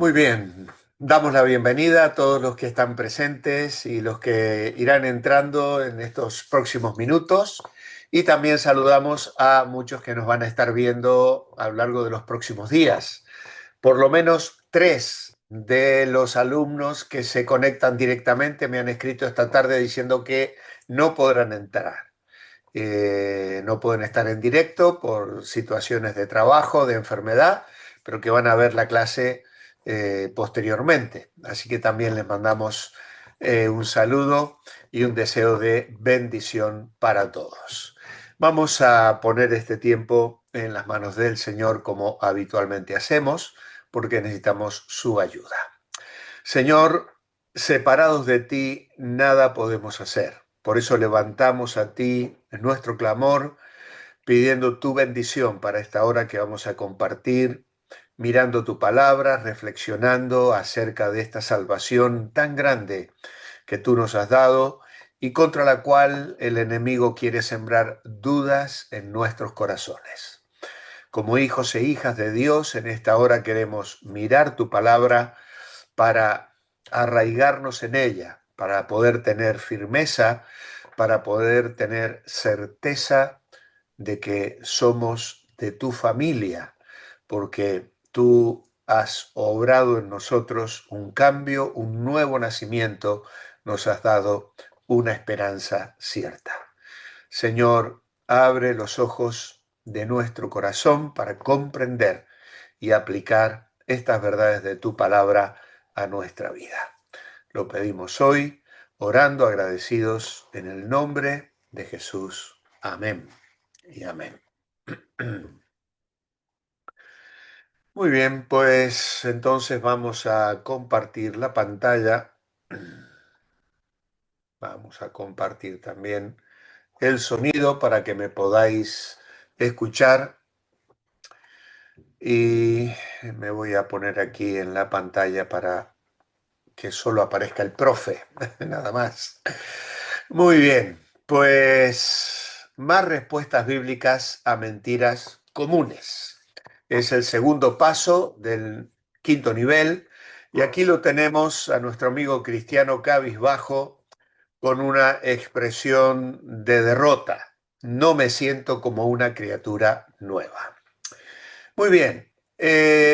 Muy bien, damos la bienvenida a todos los que están presentes y los que irán entrando en estos próximos minutos. Y también saludamos a muchos que nos van a estar viendo a lo largo de los próximos días. Por lo menos 3 de los alumnos que se conectan directamente me han escrito esta tarde diciendo que no podrán entrar. No pueden estar en directo por situaciones de trabajo, de enfermedad, pero que van a ver la clase posteriormente. Así que también les mandamos un saludo y un deseo de bendición para todos. Vamos a poner este tiempo en las manos del Señor como habitualmente hacemos, porque necesitamos su ayuda. Señor, separados de ti nada podemos hacer. Por eso levantamos a ti nuestro clamor, pidiendo tu bendición para esta hora que vamos a compartir, mirando tu palabra, reflexionando acerca de esta salvación tan grande que tú nos has dado y contra la cual el enemigo quiere sembrar dudas en nuestros corazones. Como hijos e hijas de Dios, en esta hora queremos mirar tu palabra para arraigarnos en ella, para poder tener firmeza, para poder tener certeza de que somos de tu familia, porque tú has obrado en nosotros un cambio, un nuevo nacimiento, nos has dado una esperanza cierta. Señor, abre los ojos de nuestro corazón para comprender y aplicar estas verdades de tu palabra a nuestra vida. Lo pedimos hoy, orando agradecidos en el nombre de Jesús. Amén y amén. Muy bien, pues entonces vamos a compartir la pantalla. Vamos a compartir también el sonido para que me podáis escuchar. Y me voy a poner aquí en la pantalla para que solo aparezca el profe, nada más. Muy bien, pues más respuestas bíblicas a mentiras comunes. Es el segundo paso del quinto nivel y aquí lo tenemos a nuestro amigo cristiano cabizbajo con una expresión de derrota. No me siento como una criatura nueva. Muy bien,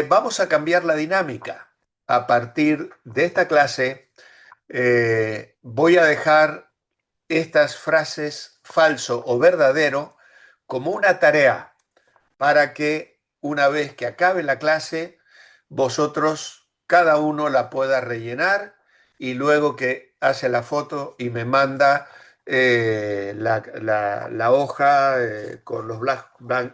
vamos a cambiar la dinámica. A partir de esta clase voy a dejar estas frases falso o verdadero como una tarea para que una vez que acabe la clase, vosotros, cada uno la pueda rellenar y luego que hace la foto y me manda la hoja con los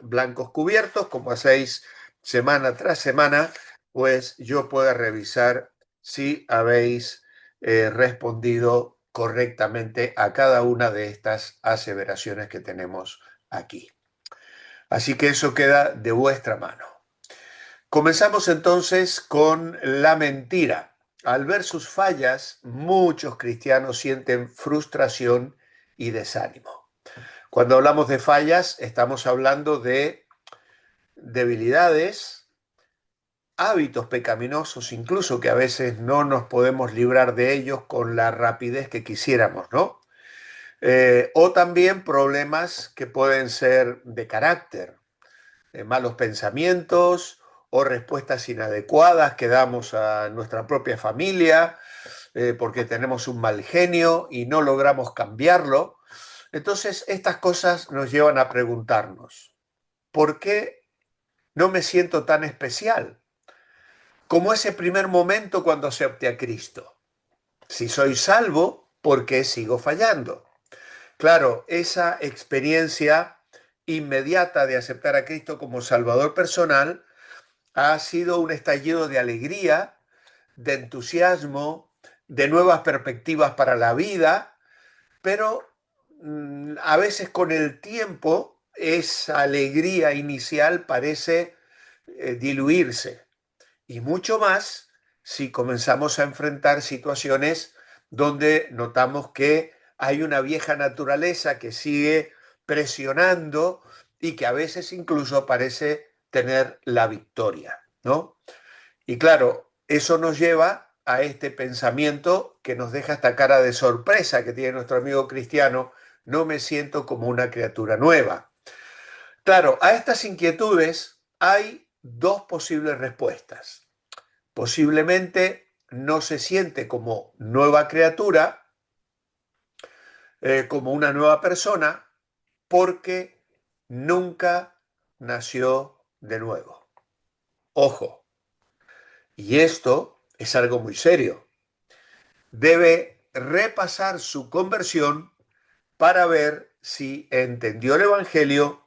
blancos cubiertos, como hacéis semana tras semana, pues yo pueda revisar si habéis respondido correctamente a cada una de estas aseveraciones que tenemos aquí. Así que eso queda de vuestra mano. Comenzamos entonces con la mentira. Al ver sus fallas, muchos cristianos sienten frustración y desánimo. Cuando hablamos de fallas, estamos hablando de debilidades, hábitos pecaminosos, incluso que a veces no nos podemos librar de ellos con la rapidez que quisiéramos, ¿no? O también problemas que pueden ser de carácter, malos pensamientos o respuestas inadecuadas que damos a nuestra propia familia porque tenemos un mal genio y no logramos cambiarlo. Entonces, estas cosas nos llevan a preguntarnos, ¿por qué no me siento tan especial? Como ese primer momento cuando acepté a Cristo. Si soy salvo, ¿por qué sigo fallando? Claro, esa experiencia inmediata de aceptar a Cristo como Salvador personal ha sido un estallido de alegría, de entusiasmo, de nuevas perspectivas para la vida, pero a veces con el tiempo esa alegría inicial parece diluirse y mucho más si comenzamos a enfrentar situaciones donde notamos que hay una vieja naturaleza que sigue presionando y que a veces incluso parece tener la victoria, ¿no? Y claro, eso nos lleva a este pensamiento que nos deja esta cara de sorpresa que tiene nuestro amigo cristiano: no me siento como una criatura nueva. Claro, a estas inquietudes hay dos posibles respuestas. Posiblemente no se siente como nueva criatura, como una nueva persona, porque nunca nació de nuevo. Ojo, y esto es algo muy serio. Debe repasar su conversión para ver si entendió el Evangelio,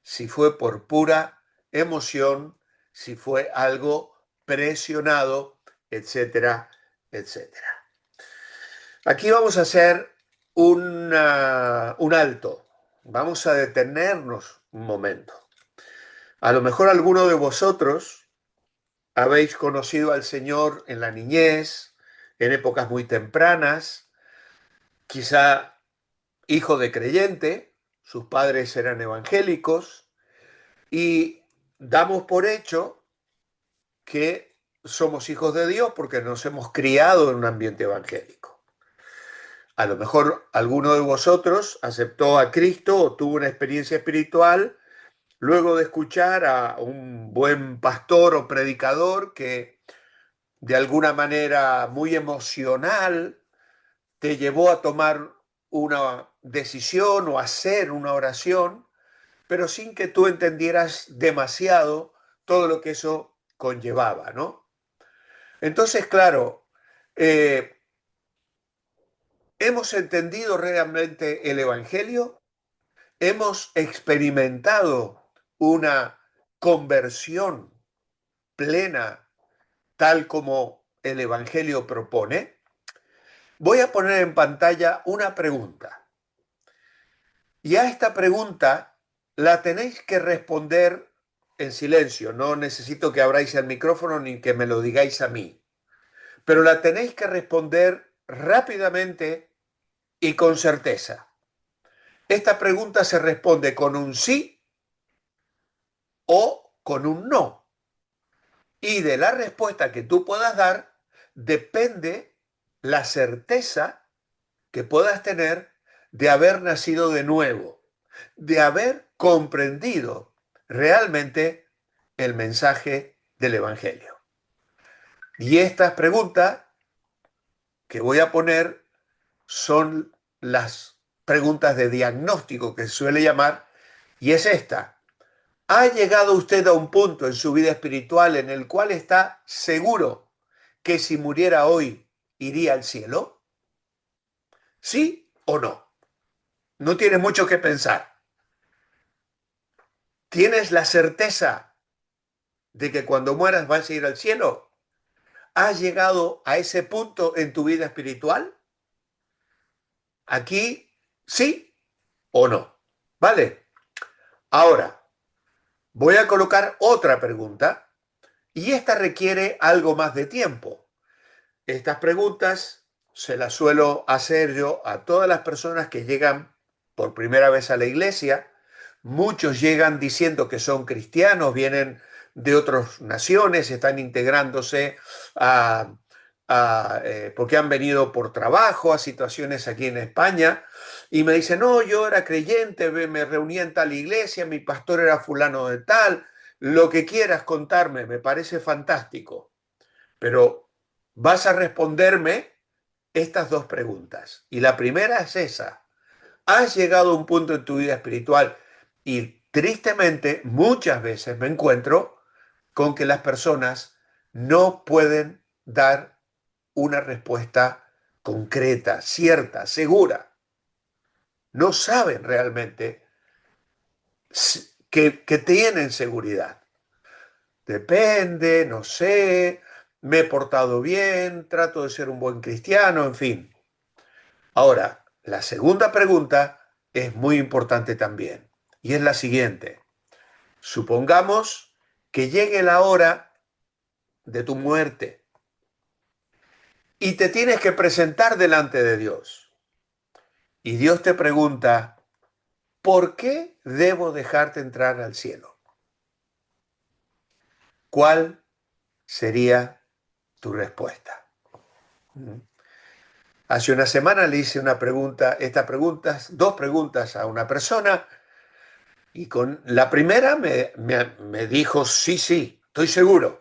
si fue por pura emoción, si fue algo presionado, etcétera, etcétera. Aquí vamos a hacer un alto. Vamos a detenernos un momento. A lo mejor alguno de vosotros habéis conocido al Señor en la niñez, en épocas muy tempranas, quizá hijo de creyente, sus padres eran evangélicos, y damos por hecho que somos hijos de Dios porque nos hemos criado en un ambiente evangélico. A lo mejor alguno de vosotros aceptó a Cristo o tuvo una experiencia espiritual luego de escuchar a un buen pastor o predicador que de alguna manera muy emocional te llevó a tomar una decisión o hacer una oración, pero sin que tú entendieras demasiado todo lo que eso conllevaba, ¿no? Entonces, claro, ¿hemos entendido realmente el Evangelio? ¿Hemos experimentado una conversión plena tal como el Evangelio propone? Voy a poner en pantalla una pregunta. Y a esta pregunta la tenéis que responder en silencio. No necesito que abráis el micrófono ni que me lo digáis a mí. Pero la tenéis que responder rápidamente y con certeza. Esta pregunta se responde con un sí o con un no. Y de la respuesta que tú puedas dar depende la certeza que puedas tener de haber nacido de nuevo, de haber comprendido realmente el mensaje del Evangelio. Y estas preguntas que voy a poner son las preguntas de diagnóstico que se suele llamar, y es esta: ¿ha llegado usted a un punto en su vida espiritual en el cual está seguro que si muriera hoy iría al cielo? ¿Sí o no? No tiene mucho que pensar. ¿Tienes la certeza de que cuando mueras vas a ir al cielo? ¿Has llegado a ese punto en tu vida espiritual? Aquí, sí o no. ¿Vale? Ahora, voy a colocar otra pregunta y esta requiere algo más de tiempo. Estas preguntas se las suelo hacer yo a todas las personas que llegan por primera vez a la iglesia. Muchos llegan diciendo que son cristianos, vienen de otras naciones, están integrándose porque han venido por trabajo a situaciones aquí en España y me dicen: no, yo era creyente, me reunía en tal iglesia, mi pastor era fulano de tal, lo que quieras contarme, me parece fantástico, pero vas a responderme estas dos preguntas. Y la primera es esa: ¿has llegado a un punto en tu vida espiritual? Y tristemente muchas veces me encuentro con que las personas no pueden dar una respuesta concreta, cierta, segura. No saben realmente que tienen seguridad. Depende, no sé, me he portado bien, trato de ser un buen cristiano, en fin. Ahora, la segunda pregunta es muy importante también, y es la siguiente. Supongamos que llegue la hora de tu muerte y te tienes que presentar delante de Dios. Y Dios te pregunta: ¿por qué debo dejarte entrar al cielo? ¿Cuál sería tu respuesta. ¿Mm? Hace una semana le hice dos preguntas a una persona y con la primera me dijo, sí, sí, estoy seguro.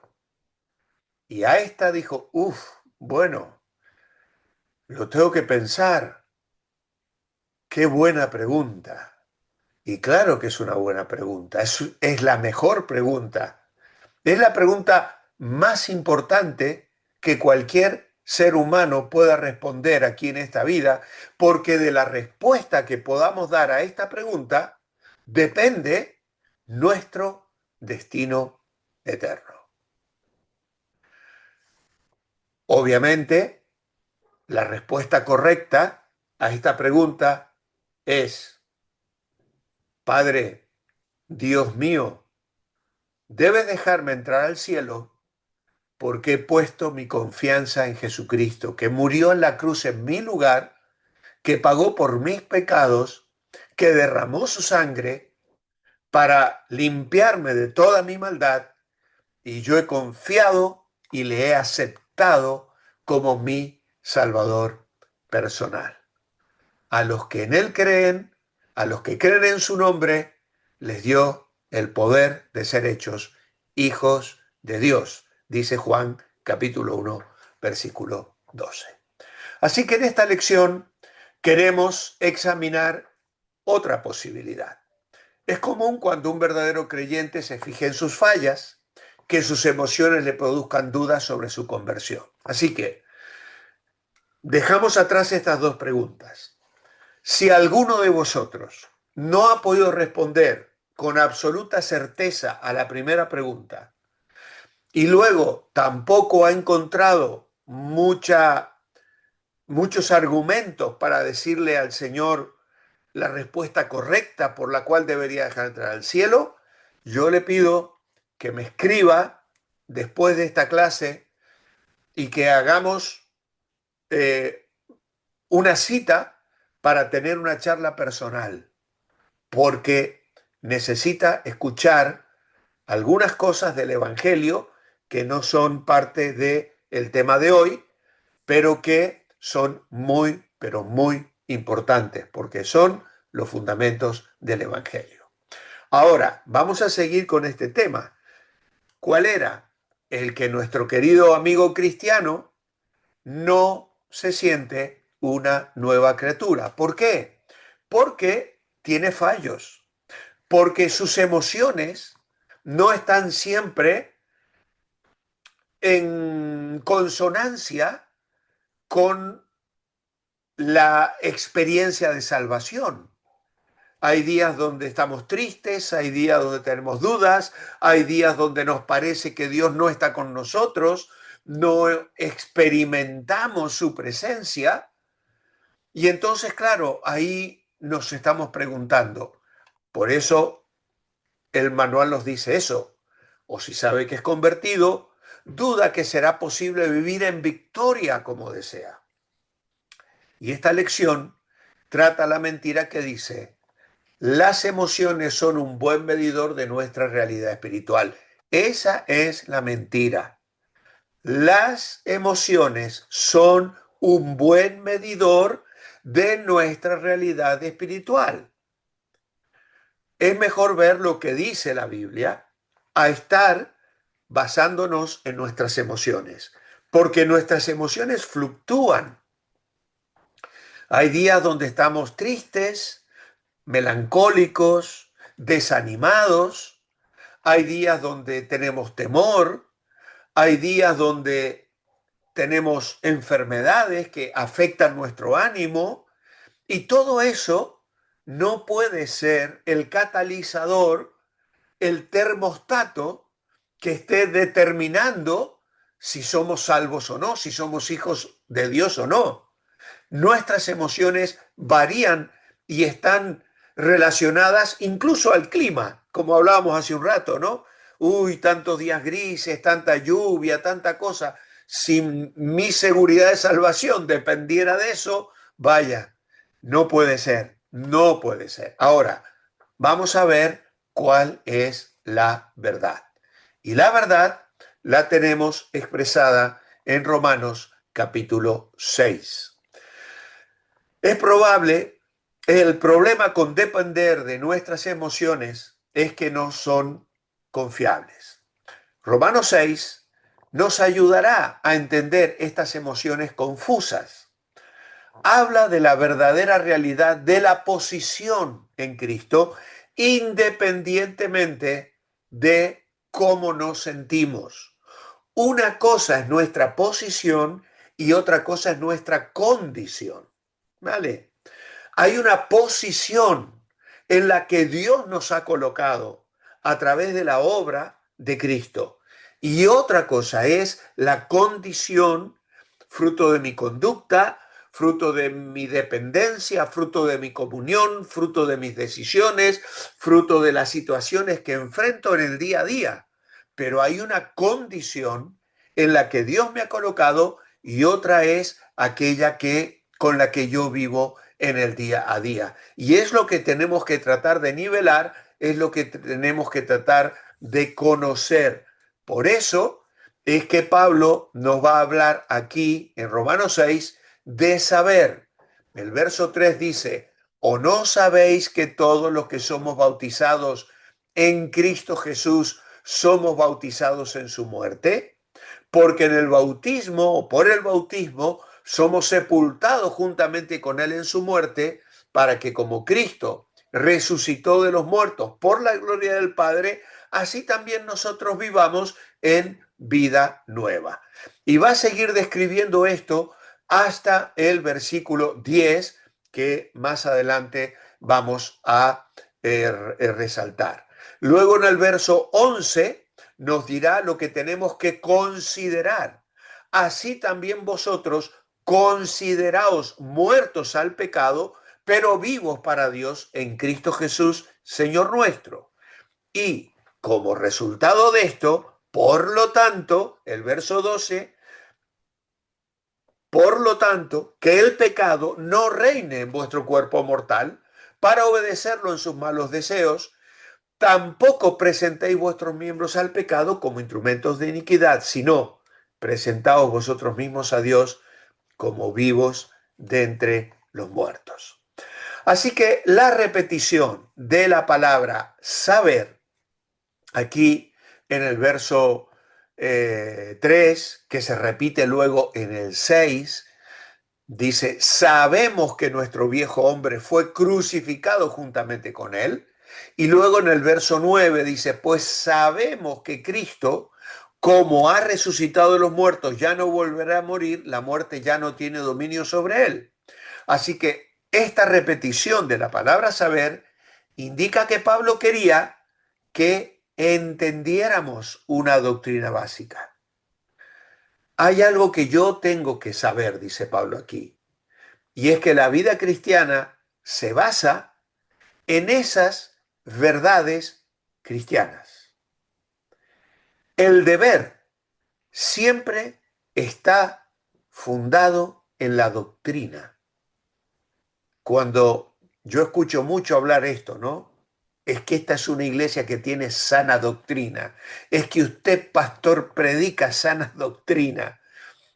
Y a esta dijo, uff, bueno, lo tengo que pensar. Qué buena pregunta. Y claro que es una buena pregunta, es la mejor pregunta. Es la pregunta más importante que cualquier ser humano pueda responder aquí en esta vida, porque de la respuesta que podamos dar a esta pregunta depende nuestro destino eterno. Obviamente, la respuesta correcta a esta pregunta es, Padre, Dios mío, debes dejarme entrar al cielo porque he puesto mi confianza en Jesucristo, que murió en la cruz en mi lugar, que pagó por mis pecados, que derramó su sangre para limpiarme de toda mi maldad, y yo he confiado y le he aceptado como mi Salvador personal. A los que en Él creen, a los que creen en su nombre, les dio el poder de ser hechos hijos de Dios, dice Juan capítulo 1, versículo 12. Así que en esta lección queremos examinar otra posibilidad. Es común cuando un verdadero creyente se fije en sus fallas, que sus emociones le produzcan dudas sobre su conversión. Así que dejamos atrás estas dos preguntas. Si alguno de vosotros no ha podido responder con absoluta certeza a la primera pregunta y luego tampoco ha encontrado muchos argumentos para decirle al Señor la respuesta correcta por la cual debería dejar entrar al cielo, yo le pido que me escriba después de esta clase y que hagamos eh, una cita para tener una charla personal, porque necesita escuchar algunas cosas del Evangelio que no son parte del tema de hoy, pero que son muy, pero muy importantes, porque son los fundamentos del Evangelio. Ahora, vamos a seguir con este tema. ¿Cuál era? El que nuestro querido amigo cristiano no se siente una nueva criatura. ¿Por qué? Porque tiene fallos, porque sus emociones no están siempre en consonancia con la experiencia de salvación. Hay días donde estamos tristes, hay días donde tenemos dudas, hay días donde nos parece que Dios no está con nosotros, no experimentamos su presencia. Y entonces, claro, ahí nos estamos preguntando. Por eso el manual nos dice eso. O si sabe que es convertido, duda que será posible vivir en victoria como desea. Y esta lección trata la mentira que dice, las emociones son un buen medidor de nuestra realidad espiritual. Esa es la mentira. Las emociones son un buen medidor de nuestra realidad espiritual. Es mejor ver lo que dice la Biblia a estar basándonos en nuestras emociones, porque nuestras emociones fluctúan. Hay días donde estamos tristes, melancólicos, desanimados, hay días donde tenemos temor, hay días donde tenemos enfermedades que afectan nuestro ánimo y todo eso no puede ser el catalizador, el termostato que esté determinando si somos salvos o no, si somos hijos de Dios o no. Nuestras emociones varían y están relacionadas incluso al clima, como hablábamos hace un rato, ¿no? Uy, tantos días grises, tanta lluvia, tanta cosa. Si mi seguridad de salvación dependiera de eso, vaya, no puede ser, no puede ser. Ahora, vamos a ver cuál es la verdad. Y la verdad la tenemos expresada en Romanos capítulo 6. Es probable, el problema con depender de nuestras emociones es que no son confiables. Romanos 6 nos ayudará a entender estas emociones confusas. Habla de la verdadera realidad de la posición en Cristo, independientemente de cómo nos sentimos. Una cosa es nuestra posición y otra cosa es nuestra condición. ¿Vale? Hay una posición en la que Dios nos ha colocado a través de la obra de Cristo. Y otra cosa es la condición, fruto de mi conducta, fruto de mi dependencia, fruto de mi comunión, fruto de mis decisiones, fruto de las situaciones que enfrento en el día a día. Pero hay una condición en la que Dios me ha colocado y otra es aquella con la que yo vivo en el día a día. Y es lo que tenemos que tratar de nivelar, es lo que tenemos que tratar de conocer. Por eso es que Pablo nos va a hablar aquí en Romanos 6 de saber. El verso 3 dice, ¿o no sabéis que todos los que somos bautizados en Cristo Jesús somos bautizados en su muerte? Porque en el bautismo o por el bautismo somos sepultados juntamente con él en su muerte, para que como Cristo resucitó de los muertos por la gloria del Padre, así también nosotros vivamos en vida nueva. Y va a seguir describiendo esto hasta el versículo 10, que más adelante vamos a resaltar. Luego en el verso 11 nos dirá lo que tenemos que considerar. Así también vosotros consideraos muertos al pecado, pero vivos para Dios en Cristo Jesús, Señor nuestro. Y como resultado de esto, por lo tanto, el verso 12, por lo tanto, que el pecado no reine en vuestro cuerpo mortal para obedecerlo en sus malos deseos. Tampoco presentéis vuestros miembros al pecado como instrumentos de iniquidad, sino presentaos vosotros mismos a Dios como vivos de entre los muertos. Así que la repetición de la palabra saber, aquí en el verso 3, que se repite luego en el 6, dice, sabemos que nuestro viejo hombre fue crucificado juntamente con él. Y luego en el verso 9 dice, pues sabemos que Cristo, como ha resucitado de los muertos, ya no volverá a morir, la muerte ya no tiene dominio sobre él. Así que esta repetición de la palabra saber indica que Pablo quería que entendiéramos una doctrina básica. Hay algo que yo tengo que saber, dice Pablo aquí. Y es que la vida cristiana se basa en esas verdades cristianas. El deber siempre está fundado en la doctrina. Cuando yo escucho mucho hablar esto, ¿no? Es que esta es una iglesia que tiene sana doctrina. Es que usted, pastor, predica sana doctrina.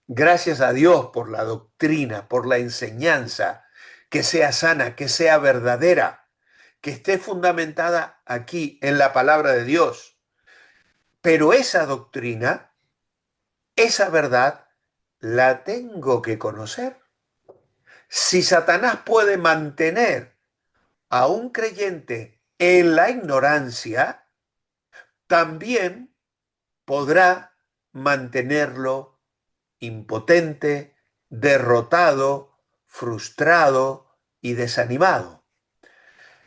Gracias a Dios por la doctrina, por la enseñanza, que sea sana, que sea verdadera, que esté fundamentada aquí en la palabra de Dios. Pero esa doctrina, esa verdad, la tengo que conocer. Si Satanás puede mantener a un creyente en la ignorancia, también podrá mantenerlo impotente, derrotado, frustrado y desanimado.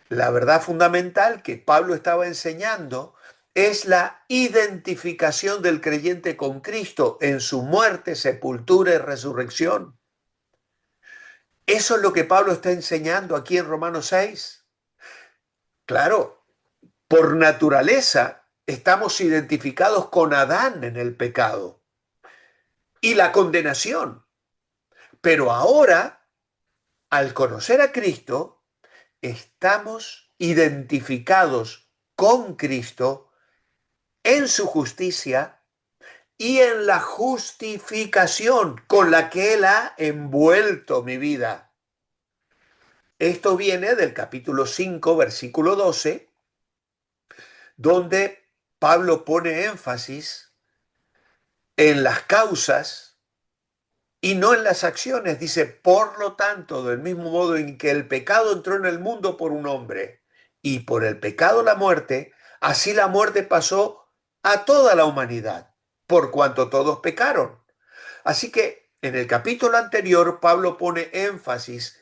La verdad fundamental que Pablo estaba enseñando es la identificación del creyente con Cristo en su muerte, sepultura y resurrección. Eso es lo que Pablo está enseñando aquí en Romanos 6. Claro, por naturaleza estamos identificados con Adán en el pecado y la condenación. Pero ahora, al conocer a Cristo, estamos identificados con Cristo en su justicia, y en la justificación con la que Él ha envuelto mi vida. Esto viene del capítulo 5, versículo 12, donde Pablo pone énfasis en las causas y no en las acciones. Dice, por lo tanto, del mismo modo en que el pecado entró en el mundo por un hombre y por el pecado la muerte, así la muerte pasó a toda la humanidad, por cuanto todos pecaron. Así que en el capítulo anterior, Pablo pone énfasis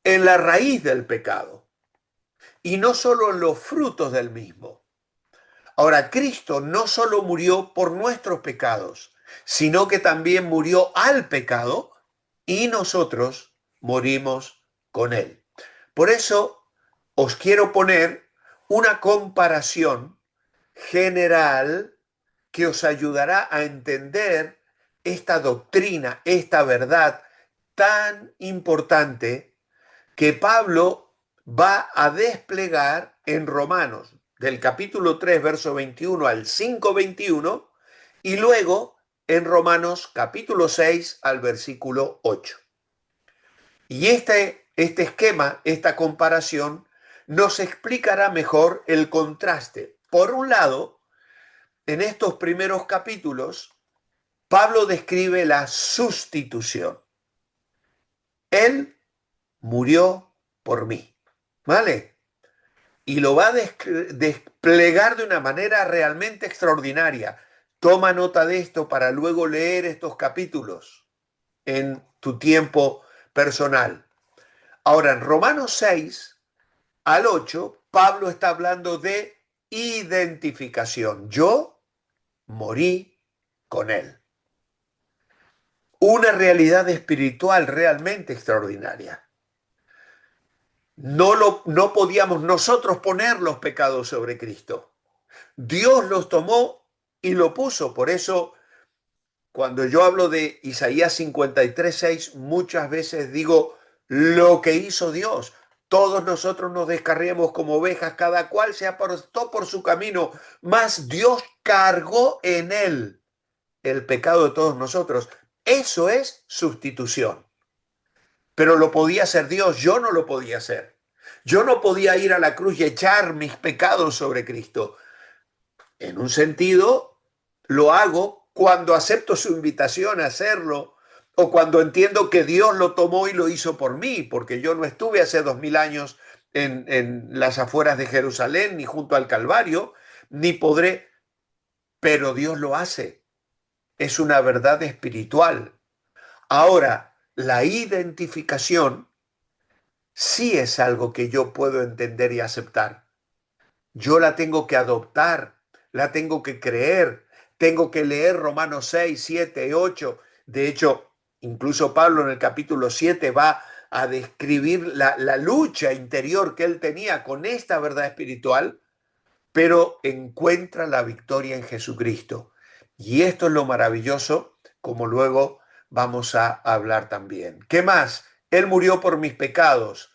en la raíz del pecado y no solo en los frutos del mismo. Ahora, Cristo no solo murió por nuestros pecados, sino que también murió al pecado y nosotros morimos con él. Por eso os quiero poner una comparación general que os ayudará a entender esta doctrina, esta verdad tan importante que Pablo va a desplegar en Romanos, del capítulo 3, verso 21 al 5, 21, y luego en Romanos capítulo 6 al versículo 8. Y este esquema, esta comparación, nos explicará mejor el contraste. Por un lado, en estos primeros capítulos, Pablo describe la sustitución. Él murió por mí, ¿vale? Y lo va a desplegar de una manera realmente extraordinaria. Toma nota de esto para luego leer estos capítulos en tu tiempo personal. Ahora, en Romanos 6 al 8, Pablo está hablando de identificación. Yo morí con él. Una realidad espiritual realmente extraordinaria. No podíamos nosotros poner los pecados sobre Cristo. Dios los tomó y lo puso. Por eso, cuando yo hablo de Isaías 53:6, muchas veces digo lo que hizo Dios. Todos nosotros nos descarriamos como ovejas, cada cual se apartó por su camino, mas Dios cargó en él el pecado de todos nosotros. Eso es sustitución. Pero lo podía hacer Dios, yo no lo podía hacer. Yo no podía ir a la cruz y echar mis pecados sobre Cristo. En un sentido, lo hago cuando acepto su invitación a hacerlo o cuando entiendo que Dios lo tomó y lo hizo por mí, porque yo no estuve hace 2000 años en las afueras de Jerusalén ni junto al Calvario, ni podré, pero Dios lo hace. Es una verdad espiritual. Ahora, la identificación sí es algo que yo puedo entender y aceptar. Yo la tengo que adoptar, la tengo que creer, tengo que leer Romanos 6, 7, 8. De hecho, incluso Pablo en el capítulo 7 va a describir la lucha interior que él tenía con esta verdad espiritual, pero encuentra la victoria en Jesucristo. Y esto es lo maravilloso, como luego vamos a hablar también. ¿Qué más? Él murió por mis pecados.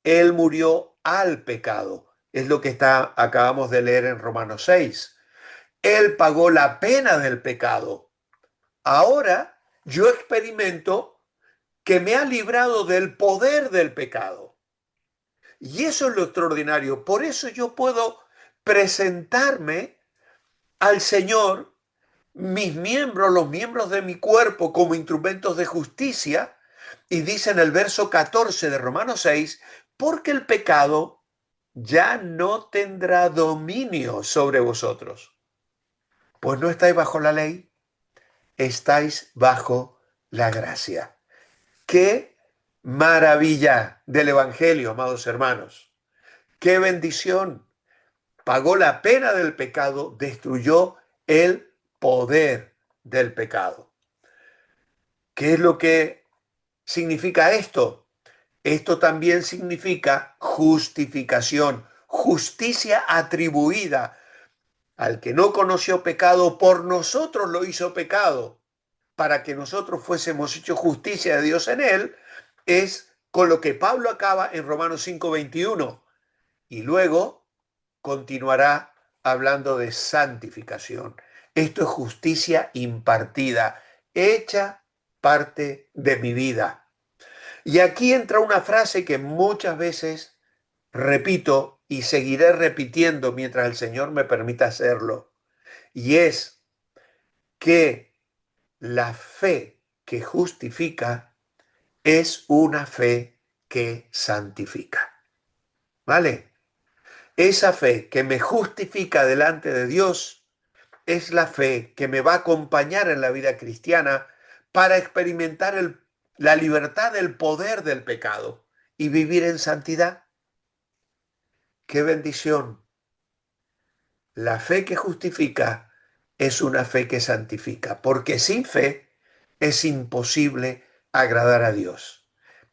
Él murió al pecado. Es lo que acabamos de leer en Romanos 6. Él pagó la pena del pecado. Ahora yo experimento que me ha librado del poder del pecado. Y eso es lo extraordinario. Por eso yo puedo presentarme al Señor, mis miembros, los miembros de mi cuerpo como instrumentos de justicia. Y dice en el verso 14 de Romanos 6, porque el pecado ya no tendrá dominio sobre vosotros. Pues no estáis bajo la ley, estáis bajo la gracia. ¡Qué maravilla del Evangelio, amados hermanos! ¡Qué bendición! Pagó la pena del pecado, destruyó el poder del pecado. ¿Qué es lo que significa esto? Esto también significa justificación, justicia atribuida. Al que no conoció pecado, por nosotros lo hizo pecado, para que nosotros fuésemos hechos justicia de Dios en él, es con lo que Pablo acaba en Romanos 5:21. Y luego continuará hablando de santificación. Esto es justicia impartida, hecha parte de mi vida. Y aquí entra una frase que muchas veces repito y seguiré repitiendo mientras el Señor me permita hacerlo. Y es que la fe que justifica es una fe que santifica. ¿Vale? Esa fe que me justifica delante de Dios es la fe que me va a acompañar en la vida cristiana para experimentar la libertad del poder del pecado y vivir en santidad. ¡Qué bendición! La fe que justifica es una fe que santifica, porque sin fe es imposible agradar a Dios.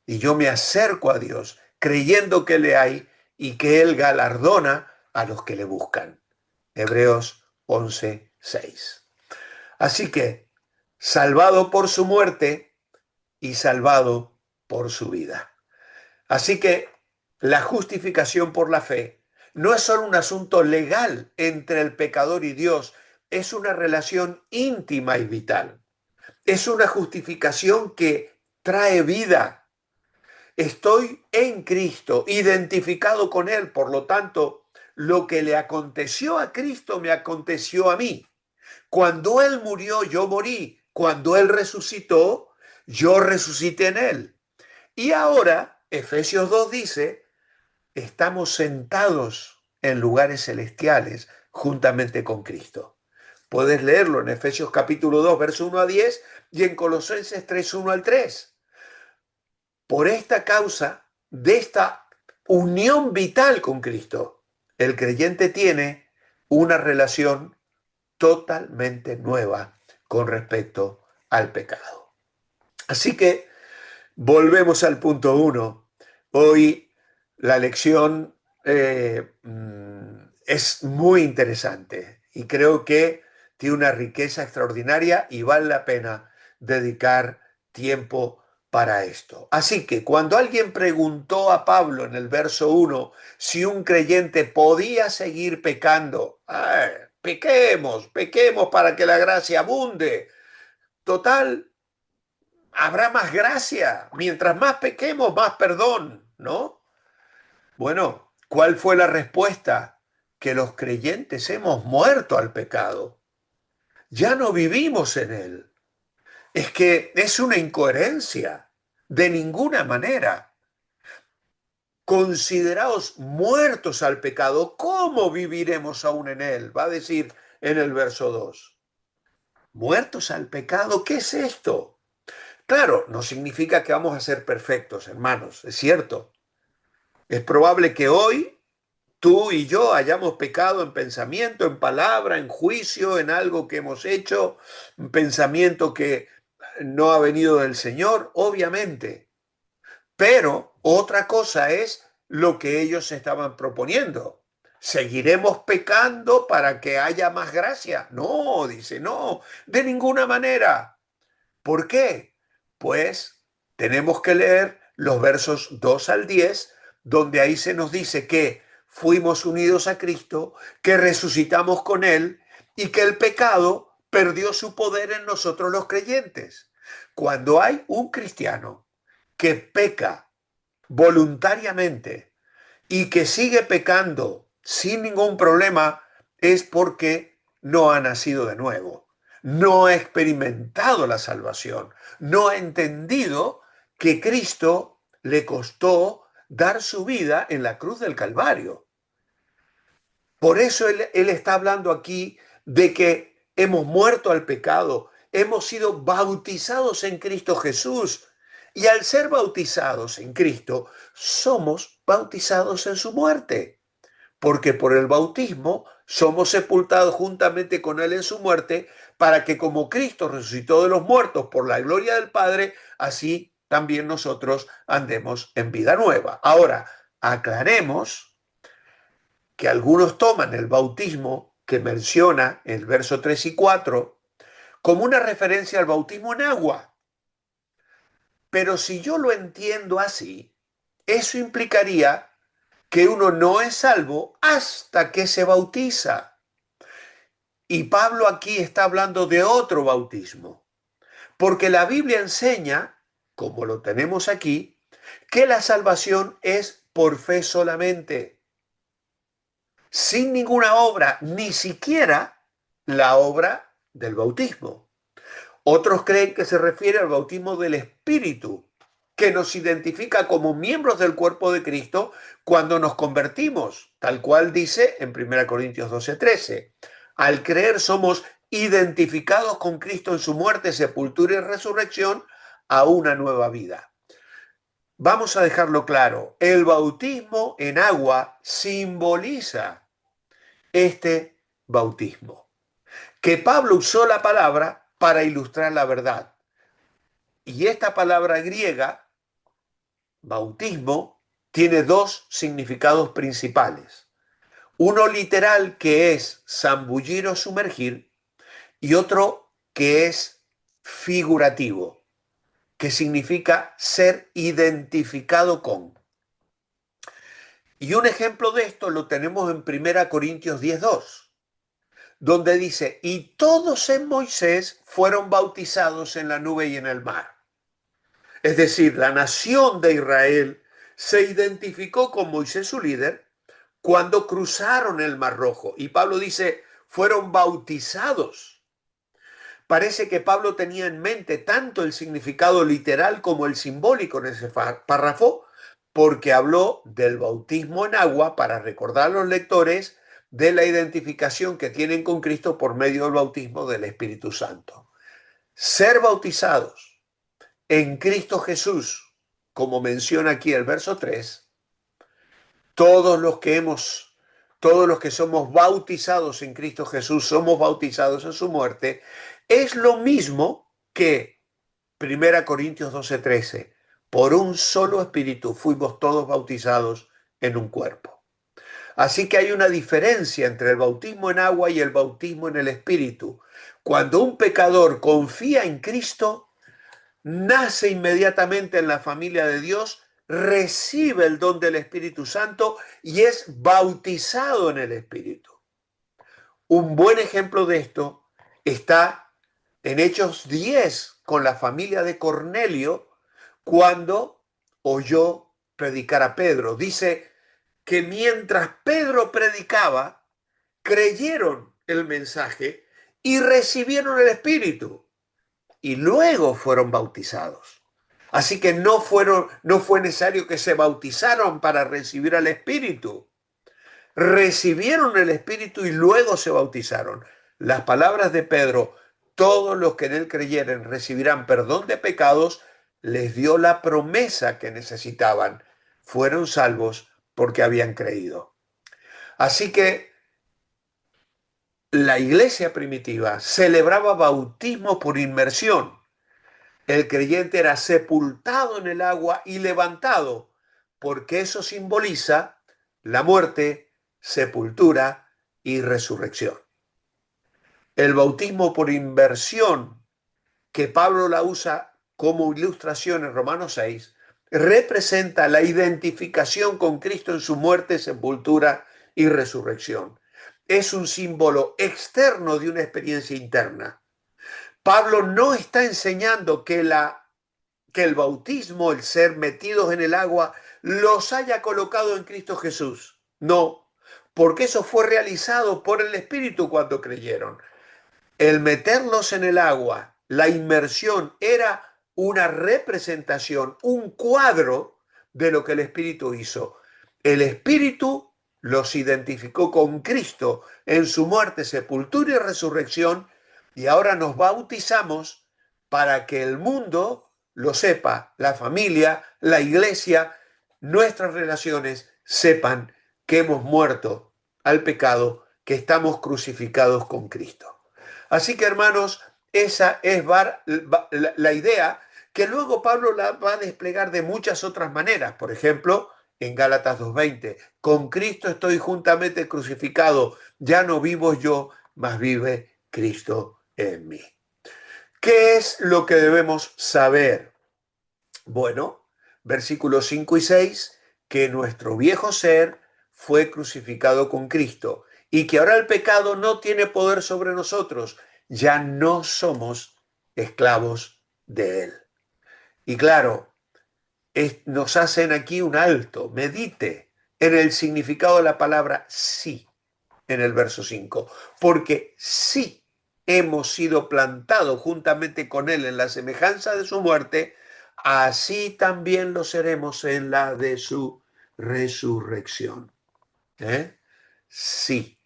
Y yo me acerco a Dios creyendo que le hay y que Él galardona a los que le buscan. Hebreos 11:6. Así que, salvado por su muerte y salvado por su vida. Así que la justificación por la fe no es solo un asunto legal entre el pecador y Dios, es una relación íntima y vital. Es una justificación que trae vida. Estoy en Cristo, identificado con Él, por lo tanto, lo que le aconteció a Cristo me aconteció a mí. Cuando Él murió, yo morí. Cuando Él resucitó, yo resucité en Él. Y ahora, Efesios 2 dice, estamos sentados en lugares celestiales juntamente con Cristo. Puedes leerlo en Efesios capítulo 2, verso 1 a 10 y en Colosenses 3, 1 al 3. Por esta causa de esta unión vital con Cristo, el creyente tiene una relación totalmente nueva con respecto al pecado. Así que volvemos al punto 1. Hoy la lección es muy interesante y creo que tiene una riqueza extraordinaria y vale la pena dedicar tiempo para esto. Así que cuando alguien preguntó a Pablo en el verso 1 si un creyente podía seguir pecando, pequemos para que la gracia abunde. Total, habrá más gracia. Mientras más pequemos, más perdón, ¿no? Bueno, ¿cuál fue la respuesta? Que los creyentes hemos muerto al pecado. Ya no vivimos en él. Es que es una incoherencia. De ninguna manera. Consideraos muertos al pecado. ¿Cómo viviremos aún en él? Va a decir en el verso 2. ¿Muertos al pecado? ¿Qué es esto? Claro, no significa que vamos a ser perfectos, hermanos, es cierto. Es probable que hoy tú y yo hayamos pecado en pensamiento, en palabra, en juicio, en algo que hemos hecho, un pensamiento que no ha venido del Señor, obviamente. Pero otra cosa es lo que ellos estaban proponiendo. ¿Seguiremos pecando para que haya más gracia? No, dice, no, de ninguna manera. ¿Por qué? Pues tenemos que leer los versos 2 al 10, donde ahí se nos dice que fuimos unidos a Cristo, que resucitamos con Él y que el pecado perdió su poder en nosotros los creyentes. Cuando hay un cristiano que peca voluntariamente y que sigue pecando sin ningún problema, es porque no ha nacido de nuevo, no ha experimentado la salvación, no ha entendido que Cristo le costó dar su vida en la cruz del Calvario. Por eso él está hablando aquí de que hemos muerto al pecado, hemos sido bautizados en Cristo Jesús. Y al ser bautizados en Cristo, somos bautizados en su muerte. Porque por el bautismo somos sepultados juntamente con Él en su muerte, para que como Cristo resucitó de los muertos por la gloria del Padre, así también nosotros andemos en vida nueva. Ahora, aclaremos que algunos toman el bautismo que menciona el verso 3 y 4 como una referencia al bautismo en agua. Pero si yo lo entiendo así, eso implicaría que uno no es salvo hasta que se bautiza. Y Pablo aquí está hablando de otro bautismo, porque la Biblia enseña, como lo tenemos aquí, que la salvación es por fe solamente, sin ninguna obra, ni siquiera la obra del bautismo. Otros creen que se refiere al bautismo del Espíritu, que nos identifica como miembros del cuerpo de Cristo cuando nos convertimos, tal cual dice en 1 Corintios 12:13. Al creer somos identificados con Cristo en su muerte, sepultura y resurrección a una nueva vida. Vamos a dejarlo claro, el bautismo en agua simboliza este bautismo, que Pablo usó la palabra para ilustrar la verdad. Y esta palabra griega, bautismo, tiene dos significados principales. Uno literal, que es zambullir o sumergir, y otro que es figurativo, que significa ser identificado con. Y un ejemplo de esto lo tenemos en 1 Corintios 10:2, donde dice, y todos en Moisés fueron bautizados en la nube y en el mar. Es decir, la nación de Israel se identificó con Moisés, su líder, cuando cruzaron el Mar Rojo. Y Pablo dice, fueron bautizados. Parece que Pablo tenía en mente tanto el significado literal como el simbólico en ese párrafo, porque habló del bautismo en agua para recordar a los lectores de la identificación que tienen con Cristo por medio del bautismo del Espíritu Santo. Ser bautizados en Cristo Jesús, como menciona aquí el verso 3, todos los que todos los que somos bautizados en Cristo Jesús, somos bautizados en su muerte, es lo mismo que 1 Corintios 12:13. Por un solo espíritu fuimos todos bautizados en un cuerpo. Así que hay una diferencia entre el bautismo en agua y el bautismo en el espíritu. Cuando un pecador confía en Cristo, nace inmediatamente en la familia de Dios, recibe el don del Espíritu Santo y es bautizado en el Espíritu. Un buen ejemplo de esto está en Hechos 10 con la familia de Cornelio cuando oyó predicar a Pedro. Dice que mientras Pedro predicaba, creyeron el mensaje y recibieron el Espíritu y luego fueron bautizados. Así que no fue necesario que se bautizaron para recibir al Espíritu. Recibieron el Espíritu y luego se bautizaron. Las palabras de Pedro, todos los que en él creyeren recibirán perdón de pecados, les dio la promesa que necesitaban. Fueron salvos porque habían creído. Así que la iglesia primitiva celebraba bautismo por inmersión. El creyente era sepultado en el agua y levantado, porque eso simboliza la muerte, sepultura y resurrección. El bautismo por inmersión, que Pablo la usa como ilustración en Romanos 6, representa la identificación con Cristo en su muerte, sepultura y resurrección. Es un símbolo externo de una experiencia interna. Pablo no está enseñando que el bautismo, el ser metidos en el agua, los haya colocado en Cristo Jesús. No, porque eso fue realizado por el Espíritu cuando creyeron. El meterlos en el agua, la inmersión, era una representación, un cuadro de lo que el Espíritu hizo. El Espíritu los identificó con Cristo en su muerte, sepultura y resurrección, y ahora nos bautizamos para que el mundo lo sepa, la familia, la iglesia, nuestras relaciones sepan que hemos muerto al pecado, que estamos crucificados con Cristo. Así que, hermanos, esa es la idea que luego Pablo la va a desplegar de muchas otras maneras. Por ejemplo, en Gálatas 2:20, con Cristo estoy juntamente crucificado, ya no vivo yo, mas vive Cristo en mí. ¿Qué es lo que debemos saber? Bueno, versículos 5 y 6, que nuestro viejo ser fue crucificado con Cristo y que ahora el pecado no tiene poder sobre nosotros. Ya no somos esclavos de él. Y claro, nos hacen aquí un alto. Medite en el significado de la palabra sí en el verso 5, porque sí hemos sido plantados juntamente con él en la semejanza de su muerte, así también lo seremos en la de su resurrección. ¿Eh? Sí,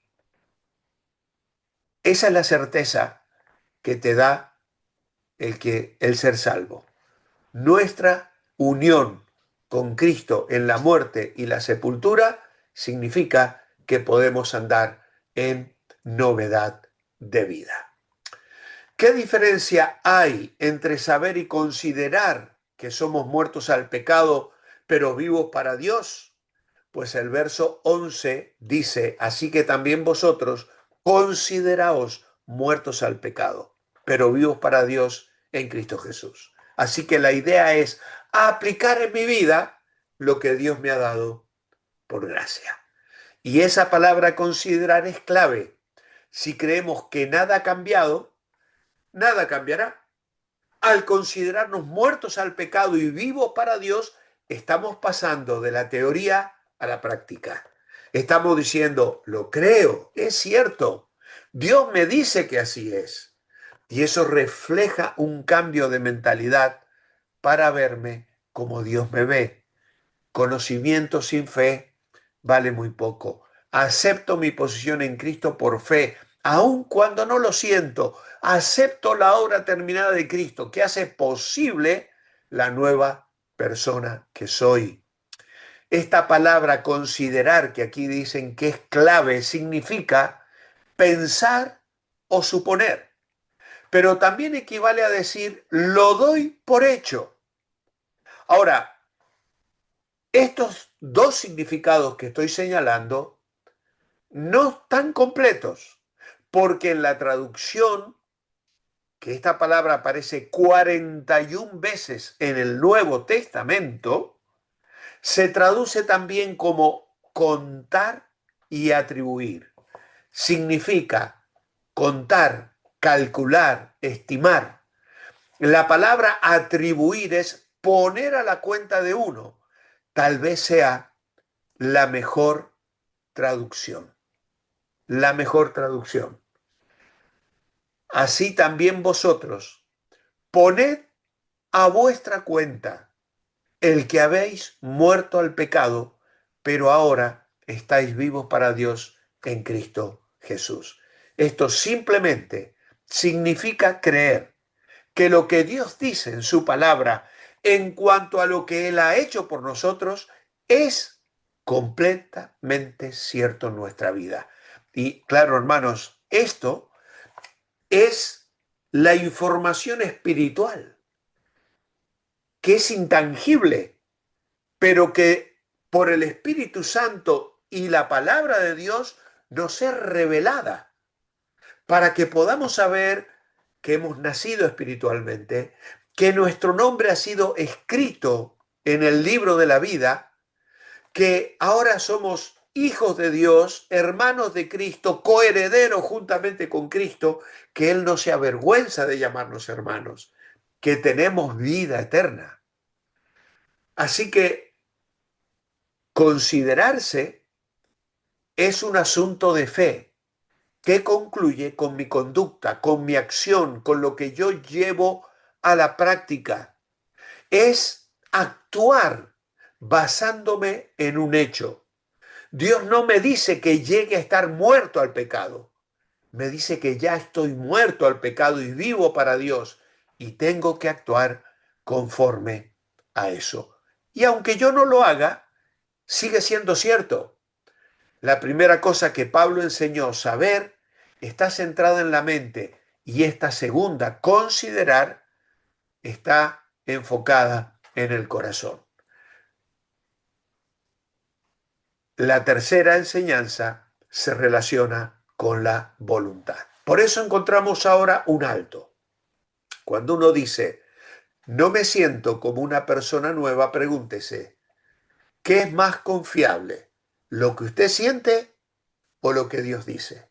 esa es la certeza que te da el ser salvo. Nuestra unión con Cristo en la muerte y la sepultura significa que podemos andar en novedad de vida. ¿Qué diferencia hay entre saber y considerar que somos muertos al pecado, pero vivos para Dios? Pues el verso 11 dice, así que también vosotros consideraos muertos al pecado, pero vivos para Dios en Cristo Jesús. Así que la idea es aplicar en mi vida lo que Dios me ha dado por gracia. Y esa palabra considerar es clave. Si creemos que nada ha cambiado, nada cambiará. Al considerarnos muertos al pecado y vivos para Dios, estamos pasando de la teoría a la práctica. Estamos diciendo, lo creo, es cierto. Dios me dice que así es. Y eso refleja un cambio de mentalidad para verme como Dios me ve. Conocimiento sin fe vale muy poco. Acepto mi posición en Cristo por fe, aun cuando no lo siento. Acepto la obra terminada de Cristo, que hace posible la nueva persona que soy. Esta palabra considerar, que aquí dicen que es clave, significa pensar o suponer, pero también equivale a decir lo doy por hecho. Ahora, estos dos significados que estoy señalando no están completos, porque en la traducción, que esta palabra aparece 41 veces en el Nuevo Testamento, se traduce también como contar y atribuir. Significa contar, calcular, estimar. La palabra atribuir es poner a la cuenta de uno. Tal vez sea la mejor traducción. La mejor traducción. Así también vosotros, poned a vuestra cuenta el que habéis muerto al pecado, pero ahora estáis vivos para Dios en Cristo Jesús. Esto simplemente significa creer que lo que Dios dice en su palabra en cuanto a lo que Él ha hecho por nosotros es completamente cierto en nuestra vida. Y claro, hermanos, esto es la información espiritual, que es intangible, pero que por el Espíritu Santo y la palabra de Dios nos es revelada, para que podamos saber que hemos nacido espiritualmente, que nuestro nombre ha sido escrito en el libro de la vida, que ahora somos hijos de Dios, hermanos de Cristo, coherederos juntamente con Cristo, que Él no se avergüenza de llamarnos hermanos, que tenemos vida eterna. Así que considerarse es un asunto de fe que concluye con mi conducta, con mi acción, con lo que yo llevo a la práctica. Es actuar basándome en un hecho. Dios no me dice que llegue a estar muerto al pecado. Me dice que ya estoy muerto al pecado y vivo para Dios y tengo que actuar conforme a eso. Y aunque yo no lo haga, sigue siendo cierto. La primera cosa que Pablo enseñó, saber, está centrada en la mente, y esta segunda, considerar, está enfocada en el corazón. La tercera enseñanza se relaciona con la voluntad. Por eso encontramos ahora un alto. Cuando uno dice, no me siento como una persona nueva, pregúntese, ¿qué es más confiable? ¿Lo que usted siente o lo que Dios dice?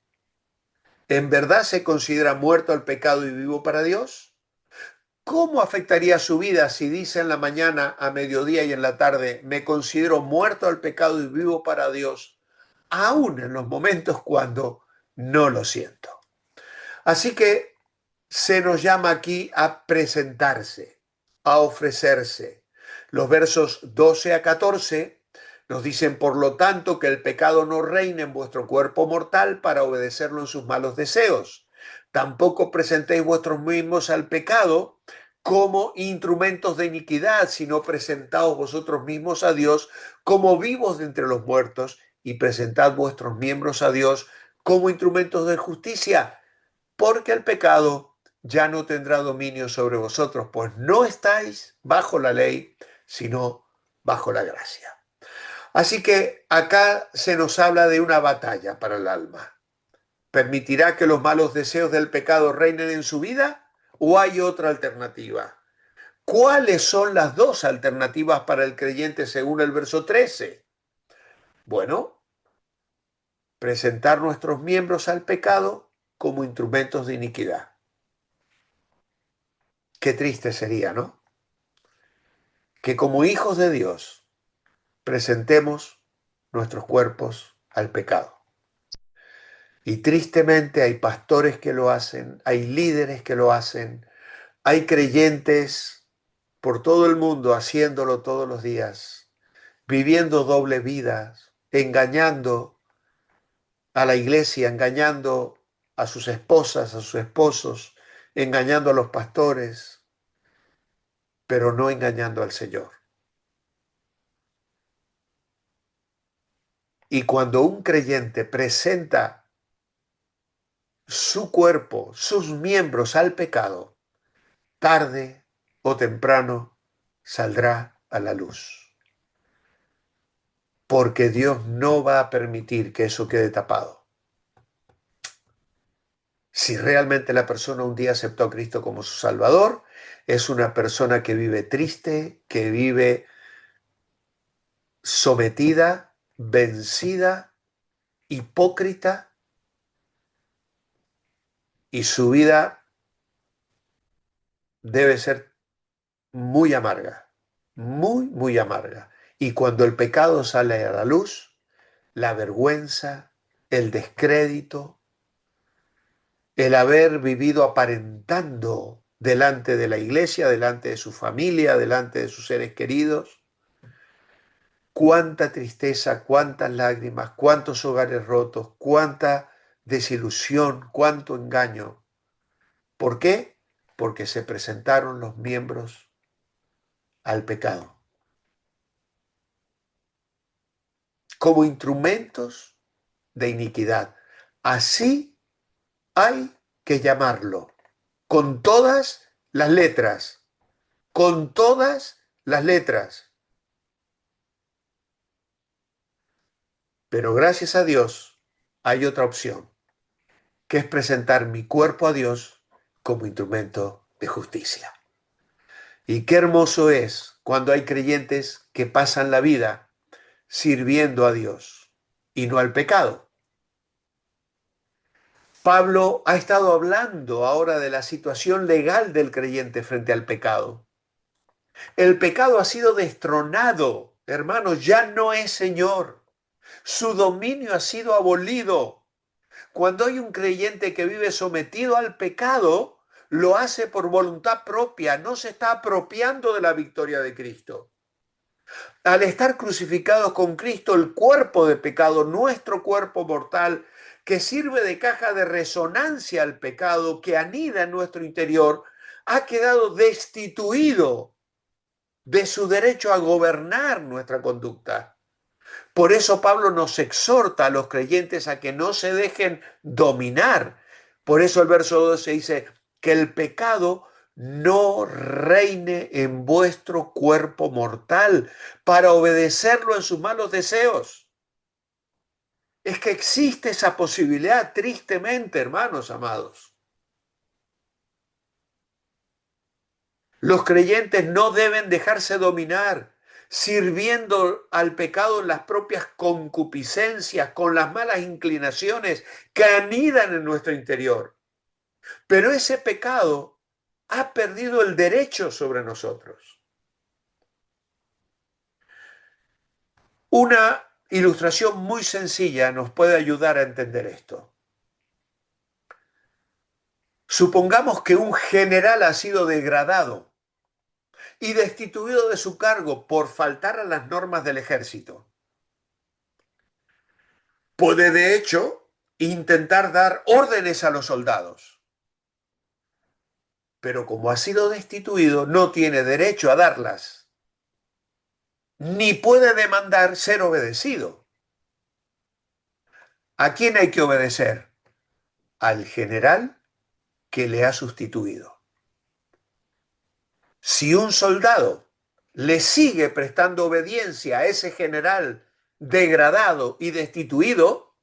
¿En verdad se considera muerto al pecado y vivo para Dios? ¿Cómo afectaría su vida si dice en la mañana, a mediodía y en la tarde, me considero muerto al pecado y vivo para Dios, aún en los momentos cuando no lo siento? Así que se nos llama aquí a presentarse, a ofrecerse. Los versos 12 a 14 nos dicen, por lo tanto, que el pecado no reine en vuestro cuerpo mortal para obedecerlo en sus malos deseos. Tampoco presentéis vuestros mismos al pecado como instrumentos de iniquidad, sino presentaos vosotros mismos a Dios como vivos de entre los muertos y presentad vuestros miembros a Dios como instrumentos de justicia, porque el pecado ya no tendrá dominio sobre vosotros, pues no estáis bajo la ley, sino bajo la gracia. Así que acá se nos habla de una batalla para el alma. ¿Permitirá que los malos deseos del pecado reinen en su vida o hay otra alternativa? ¿Cuáles son las dos alternativas para el creyente según el verso 13? Bueno, presentar nuestros miembros al pecado como instrumentos de iniquidad. Qué triste sería, ¿no? Que como hijos de Dios presentemos nuestros cuerpos al pecado. Y tristemente hay pastores que lo hacen, hay líderes que lo hacen, hay creyentes por todo el mundo haciéndolo todos los días, viviendo doble vida, engañando a la iglesia, engañando a sus esposas, a sus esposos, engañando a los pastores, pero no engañando al Señor. Y cuando un creyente presenta su cuerpo, sus miembros al pecado, tarde o temprano saldrá a la luz. Porque Dios no va a permitir que eso quede tapado. Si realmente la persona un día aceptó a Cristo como su Salvador, es una persona que vive triste, que vive sometida, vencida, hipócrita, y su vida debe ser muy amarga, muy, muy amarga. Y cuando el pecado sale a la luz, la vergüenza, el descrédito, el haber vivido aparentando delante de la iglesia, delante de su familia, delante de sus seres queridos, cuánta tristeza, cuántas lágrimas, cuántos hogares rotos, cuánta desilusión, cuánto engaño. ¿Por qué? Porque se presentaron los miembros al pecado como instrumentos de iniquidad. Así hay que llamarlo, con todas las letras, con todas las letras. Pero gracias a Dios hay otra opción, que es presentar mi cuerpo a Dios como instrumento de justicia. Y qué hermoso es cuando hay creyentes que pasan la vida sirviendo a Dios y no al pecado. Pablo ha estado hablando ahora de la situación legal del creyente frente al pecado. El pecado ha sido destronado, hermanos, ya no es Señor. Su dominio ha sido abolido. Cuando hay un creyente que vive sometido al pecado, lo hace por voluntad propia, no se está apropiando de la victoria de Cristo. Al estar crucificados con Cristo, el cuerpo de pecado, nuestro cuerpo mortal, que sirve de caja de resonancia al pecado, que anida en nuestro interior, ha quedado destituido de su derecho a gobernar nuestra conducta. Por eso Pablo nos exhorta a los creyentes a que no se dejen dominar. Por eso el verso 12 dice que el pecado no reine en vuestro cuerpo mortal para obedecerlo en sus malos deseos. Es que existe esa posibilidad, tristemente, hermanos amados. Los creyentes no deben dejarse dominar. sirviendo al pecado en las propias concupiscencias, con las malas inclinaciones que anidan en nuestro interior. Pero ese pecado ha perdido el derecho sobre nosotros. Una ilustración muy sencilla nos puede ayudar a entender esto. Supongamos que un general ha sido degradado y destituido de su cargo por faltar a las normas del ejército. Puede, de hecho, intentar dar órdenes a los soldados, pero como ha sido destituido, no tiene derecho a darlas, ni puede demandar ser obedecido. ¿A quién hay que obedecer? Al general que le ha sustituido. Si un soldado le sigue prestando obediencia a ese general degradado y destituido,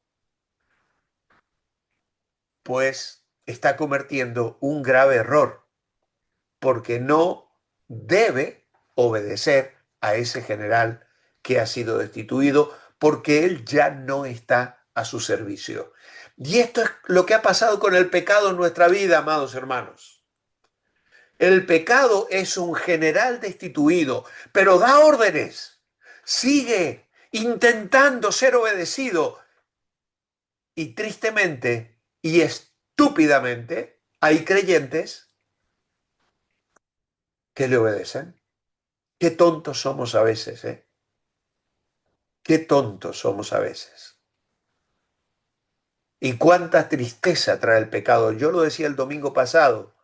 pues está cometiendo un grave error, porque no debe obedecer a ese general que ha sido destituido, porque él ya no está a su servicio. Y esto es lo que ha pasado con el pecado en nuestra vida, amados hermanos. El pecado es un general destituido, pero da órdenes, sigue intentando ser obedecido y tristemente y estúpidamente hay creyentes que le obedecen. Qué tontos somos a veces, ¿eh? Qué tontos somos a veces. Y cuánta tristeza trae el pecado. Yo lo decía el domingo pasado,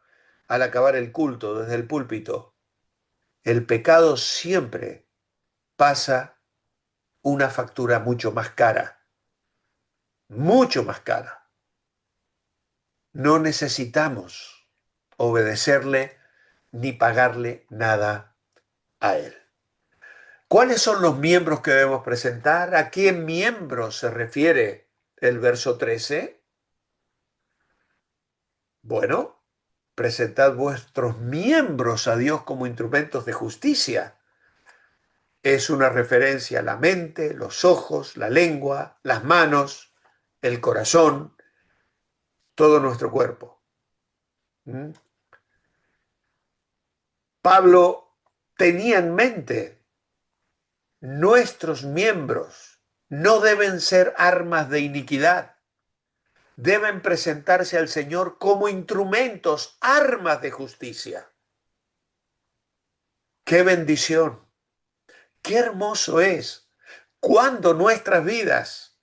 al acabar el culto desde el púlpito. El pecado siempre pasa una factura mucho más cara. No necesitamos obedecerle ni pagarle nada a él. ¿Cuáles son los miembros que debemos presentar? ¿A qué miembros se refiere el verso 13? Bueno, presentad vuestros miembros a Dios como instrumentos de justicia. Es una referencia a la mente, los ojos, la lengua, las manos, el corazón, todo nuestro cuerpo. ¿Mm? Pablo tenía en mente nuestros miembros no deben ser armas de iniquidad, deben presentarse al Señor como instrumentos, armas de justicia. ¡Qué bendición! ¡Qué hermoso es cuando nuestras vidas,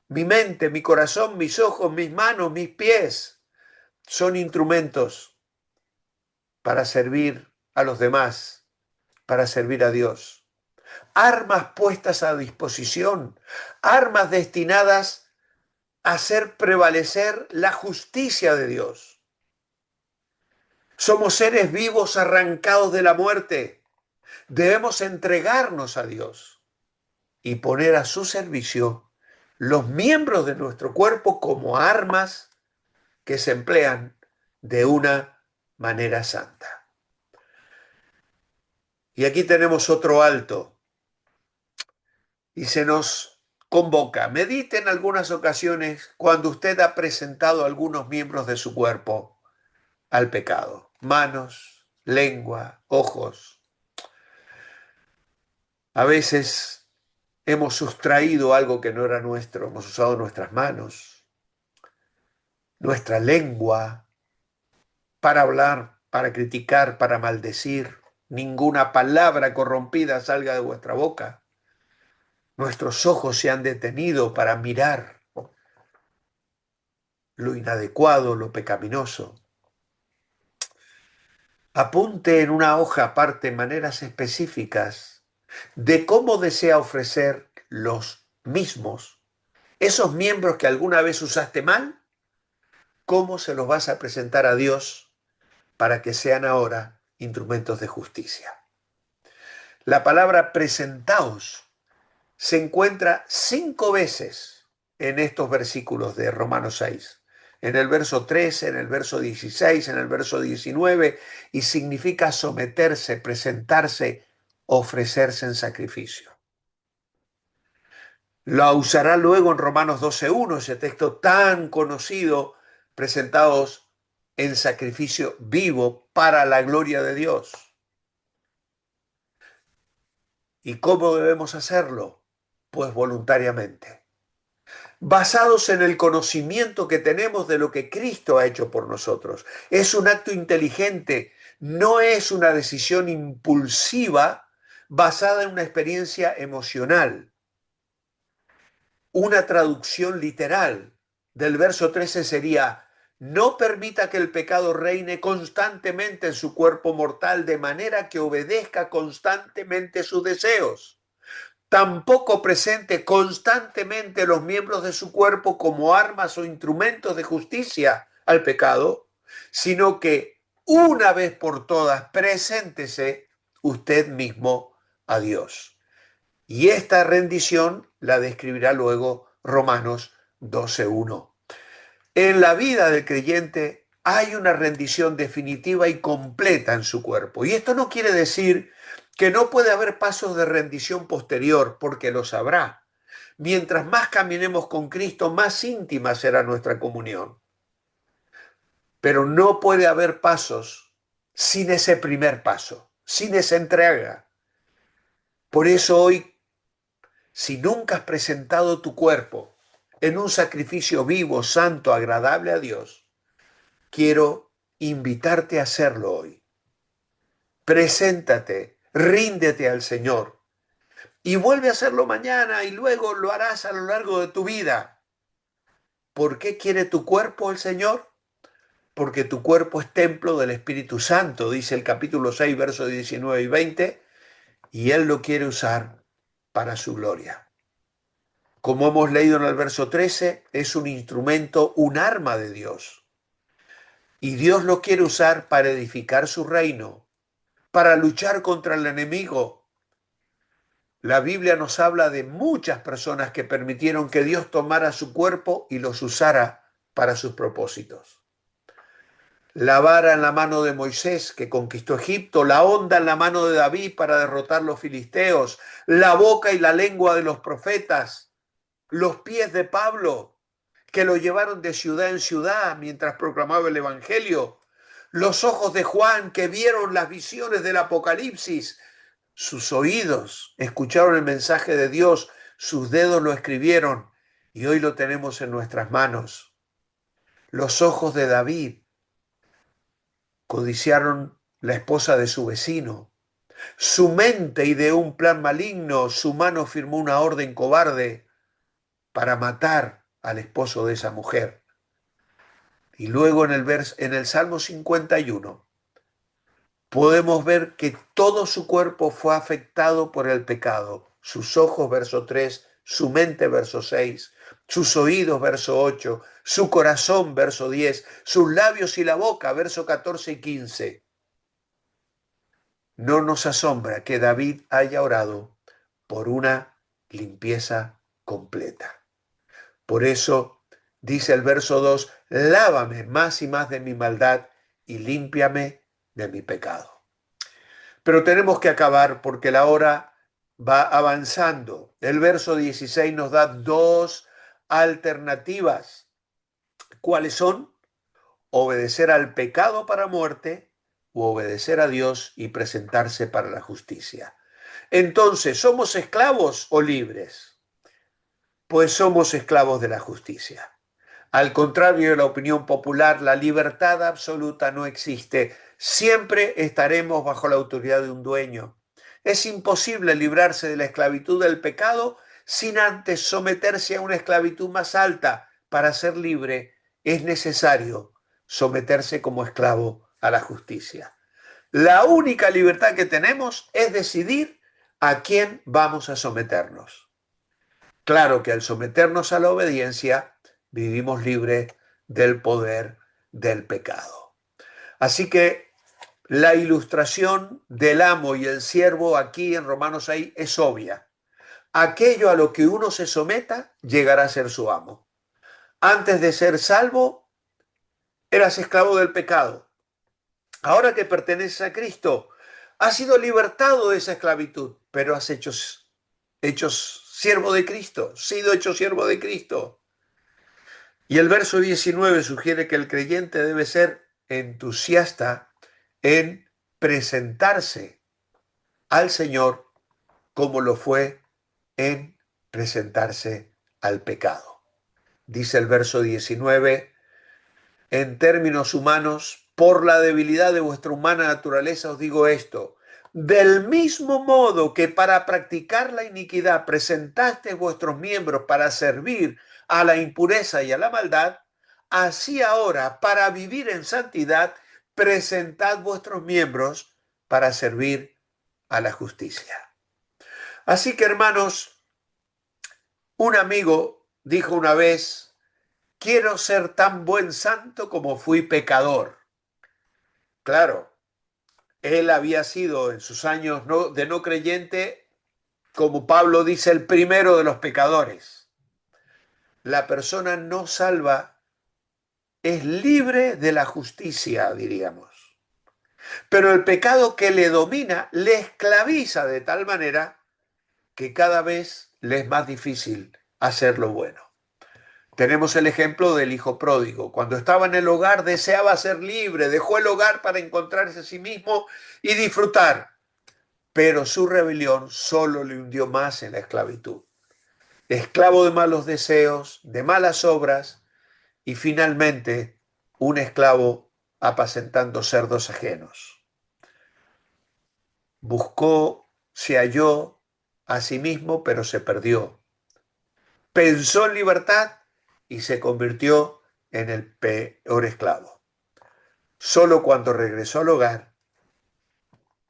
mi mente, mi corazón, mis ojos, mis manos, mis pies, son instrumentos para servir a los demás, para servir a Dios? Armas puestas a disposición, armas destinadas a hacer prevalecer la justicia de Dios. Somos seres vivos arrancados de la muerte. Debemos entregarnos a Dios y poner a su servicio los miembros de nuestro cuerpo como armas que se emplean de una manera santa. Y aquí tenemos otro alto. Y se nos convoca. Medite en algunas ocasiones cuando usted ha presentado algunos miembros de su cuerpo al pecado. Manos, lengua, ojos. A veces hemos sustraído algo que no era nuestro. Hemos usado nuestras manos, nuestra lengua para hablar, para criticar, para maldecir. Ninguna palabra corrompida salga de vuestra boca. Nuestros ojos se han detenido para mirar lo inadecuado, lo pecaminoso. Apunte en una hoja aparte maneras específicas de cómo desea ofrecer los mismos, esos miembros que alguna vez usaste mal, cómo se los vas a presentar a Dios para que sean ahora instrumentos de justicia. La palabra presentaos se encuentra 5 veces en estos versículos de Romanos 6. En el verso 13, en el verso 16, en el verso 19, y significa someterse, presentarse ofrecerse en sacrificio. La usará luego en Romanos 12:1, ese texto tan conocido, presentados en sacrificio vivo para la gloria de Dios. ¿Y cómo debemos hacerlo? Pues voluntariamente, basados en el conocimiento que tenemos de lo que Cristo ha hecho por nosotros. Es un acto inteligente, no es una decisión impulsiva basada en una experiencia emocional. Una traducción literal del verso 13 sería: no permita que el pecado reine constantemente en su cuerpo mortal de manera que obedezca constantemente sus deseos. Tampoco presente constantemente los miembros de su cuerpo como armas o instrumentos de justicia al pecado, sino que una vez por todas preséntese usted mismo a Dios. Y esta rendición la describirá luego Romanos 12:1. En la vida del creyente hay una rendición definitiva y completa en su cuerpo. Y esto no quiere decir que no puede haber pasos de rendición posterior, porque los habrá. Mientras más caminemos con Cristo, más íntima será nuestra comunión. Pero no puede haber pasos sin ese primer paso, sin esa entrega. Por eso hoy, si nunca has presentado tu cuerpo en un sacrificio vivo, santo, agradable a Dios, quiero invitarte a hacerlo hoy. Preséntate, ríndete al Señor y vuelve a hacerlo mañana y luego lo harás a lo largo de tu vida. ¿Por qué quiere tu cuerpo el Señor? Porque tu cuerpo es templo del Espíritu Santo, dice el capítulo 6, versos 19 y 20, y Él lo quiere usar para su gloria. Como hemos leído en el verso 13, es un instrumento, un arma de Dios. Y Dios lo quiere usar para edificar su reino, para luchar contra el enemigo. La Biblia nos habla de muchas personas que permitieron que Dios tomara su cuerpo y los usara para sus propósitos. La vara en la mano de Moisés, que conquistó Egipto, la onda en la mano de David para derrotar los filisteos, la boca y la lengua de los profetas, los pies de Pablo, que lo llevaron de ciudad en ciudad mientras proclamaba el Evangelio, los ojos de Juan, que vieron las visiones del Apocalipsis, sus oídos escucharon el mensaje de Dios, sus dedos lo escribieron y hoy lo tenemos en nuestras manos. Los ojos de David codiciaron la esposa de su vecino. Su mente ideó un plan maligno, su mano firmó una orden cobarde para matar al esposo de esa mujer. Y luego en el Salmo 51 podemos ver que todo su cuerpo fue afectado por el pecado. Sus ojos, verso 3, su mente, verso 6, sus oídos, verso 8, su corazón, verso 10, sus labios y la boca, verso 14 y 15. No nos asombra que David haya orado por una limpieza completa. Por eso dice el verso 2, lávame más y más de mi maldad y límpiame de mi pecado. Pero tenemos que acabar porque la hora va avanzando. El verso 16 nos da dos alternativas. ¿Cuáles son? Obedecer al pecado para muerte o obedecer a Dios y presentarse para la justicia. Entonces, ¿somos esclavos o libres? Pues somos esclavos de la justicia. Al contrario de la opinión popular, la libertad absoluta no existe. Siempre estaremos bajo la autoridad de un dueño. Es imposible librarse de la esclavitud del pecado sin antes someterse a una esclavitud más alta. Para ser libre es necesario someterse como esclavo a la justicia. La única libertad que tenemos es decidir a quién vamos a someternos. Claro que al someternos a la obediencia, vivimos libres del poder del pecado. Así que la ilustración del amo y el siervo aquí en Romanos 6 es obvia. Aquello a lo que uno se someta llegará a ser su amo. Antes de ser salvo, eras esclavo del pecado. Ahora que perteneces a Cristo, Has sido libertado de esa esclavitud, pero has hecho siervo de Cristo, sido hecho siervo de Cristo. Y el verso 19 sugiere que el creyente debe ser entusiasta en presentarse al Señor como lo fue en presentarse al pecado. Dice el verso 19, en términos humanos, por la debilidad de vuestra humana naturaleza os digo esto, del mismo modo que para practicar la iniquidad presentasteis vuestros miembros para servir a la impureza y a la maldad, así ahora, para vivir en santidad, presentad vuestros miembros para servir a la justicia. Así que, hermanos, un amigo dijo una vez, quiero ser tan buen santo como fui pecador. Claro, él había sido en sus años de no creyente, como Pablo dice, el primero de los pecadores. La persona no salva es libre de la justicia, diríamos. Pero el pecado que le domina le esclaviza de tal manera que cada vez le es más difícil hacer lo bueno. Tenemos el ejemplo del hijo pródigo. Cuando estaba en el hogar deseaba ser libre, dejó el hogar para encontrarse a sí mismo y disfrutar, pero su rebelión solo le hundió más en la esclavitud. Esclavo de malos deseos, de malas obras y finalmente un esclavo apacentando cerdos ajenos. Buscó, se halló a sí mismo, pero se perdió. Pensó en libertad y se convirtió en el peor esclavo. Solo cuando regresó al hogar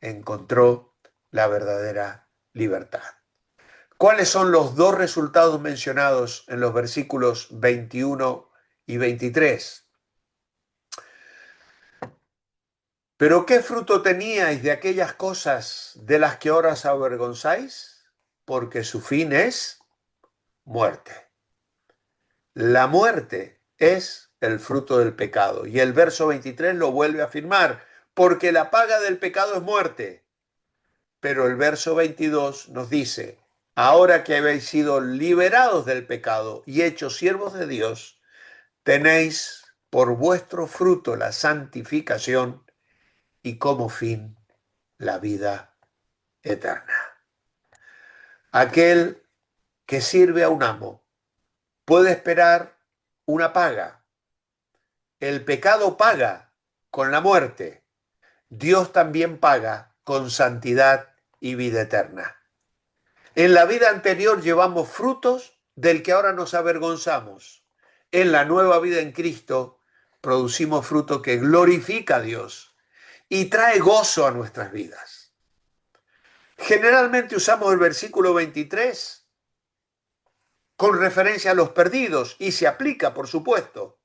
encontró la verdadera libertad. ¿Cuáles son los dos resultados mencionados en los versículos 21 y 23? ¿Pero qué fruto teníais de aquellas cosas de las que ahora os avergonzáis? Porque su fin es muerte. La muerte es el fruto del pecado. Y el verso 23 lo vuelve a afirmar, porque la paga del pecado es muerte. Pero el verso 22 nos dice, ahora que habéis sido liberados del pecado y hechos siervos de Dios, tenéis por vuestro fruto la santificación y como fin la vida eterna. Aquel que sirve a un amo puede esperar una paga. El pecado paga con la muerte. Dios también paga con santidad y vida eterna. En la vida anterior llevamos frutos del que ahora nos avergonzamos. En la nueva vida en Cristo producimos fruto que glorifica a Dios y trae gozo a nuestras vidas. Generalmente usamos el versículo 23 con referencia a los perdidos y se aplica, por supuesto,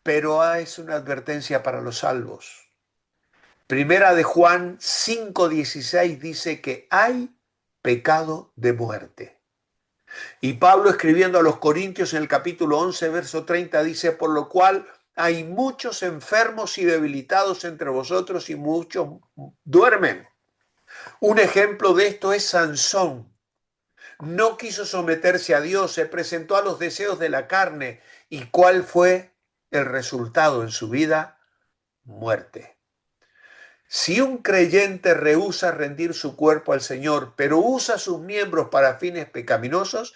pero es una advertencia para los salvos. Primera de Juan 5:16 dice que hay pecado de muerte. Y Pablo, escribiendo a los Corintios en el capítulo 11, verso 30, dice, por lo cual hay muchos enfermos y debilitados entre vosotros y muchos duermen. Un ejemplo de esto es Sansón. No quiso someterse a Dios, se presentó a los deseos de la carne. ¿Y cuál fue el resultado en su vida? Muerte. Si un creyente rehúsa rendir su cuerpo al Señor, pero usa sus miembros para fines pecaminosos,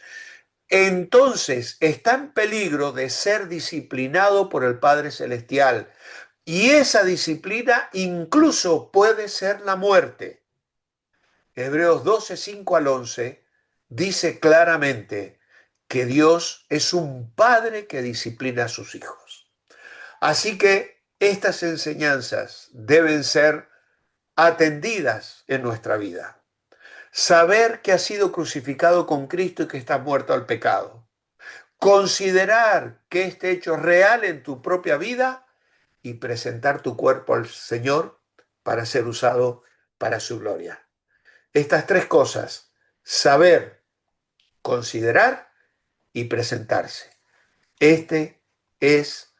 entonces está en peligro de ser disciplinado por el Padre Celestial. Y esa disciplina incluso puede ser la muerte. Hebreos 12, 5 al 11 dice claramente que Dios es un padre que disciplina a sus hijos. Así que estas enseñanzas deben ser atendidas en nuestra vida. Saber que has sido crucificado con Cristo y que estás muerto al pecado. Considerar que este hecho es real en tu propia vida y presentar tu cuerpo al Señor para ser usado para su gloria. Estas tres cosas, saber, considerar y presentarse. Este es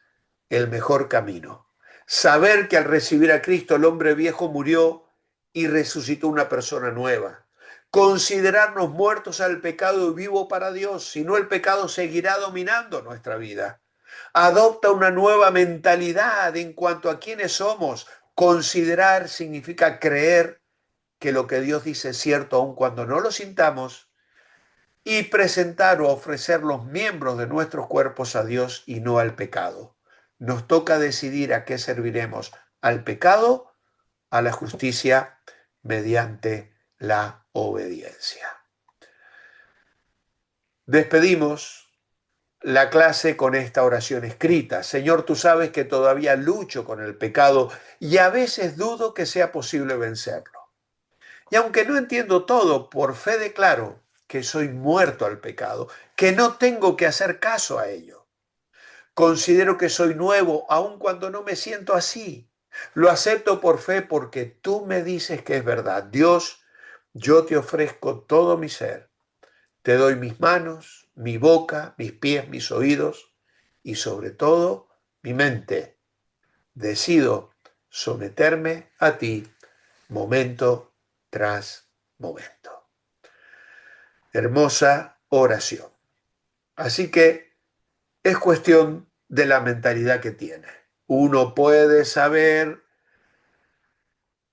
el mejor camino. Saber que al recibir a Cristo el hombre viejo murió y resucitó una persona nueva. Considerarnos muertos al pecado y vivo para Dios, si no el pecado seguirá dominando nuestra vida. Adopta una nueva mentalidad en cuanto a quiénes somos. Considerar significa creer que lo que Dios dice es cierto aun cuando no lo sintamos, y presentar o ofrecer los miembros de nuestros cuerpos a Dios y no al pecado. Nos toca decidir a qué serviremos, al pecado, a la justicia, mediante la obediencia. Despedimos la clase con esta oración escrita. Señor, tú sabes que todavía lucho con el pecado y a veces dudo que sea posible vencerlo. Y aunque no entiendo todo, por fe declaro que soy muerto al pecado, que no tengo que hacer caso a ello. Considero que soy nuevo aun cuando no me siento así. Lo acepto por fe porque tú me dices que es verdad. Dios, yo te ofrezco todo mi ser. Te doy mis manos, mi boca, mis pies, mis oídos y sobre todo mi mente. Decido someterme a ti momento tras momento. Hermosa oración. Así que es cuestión de la mentalidad que tiene. Uno puede saber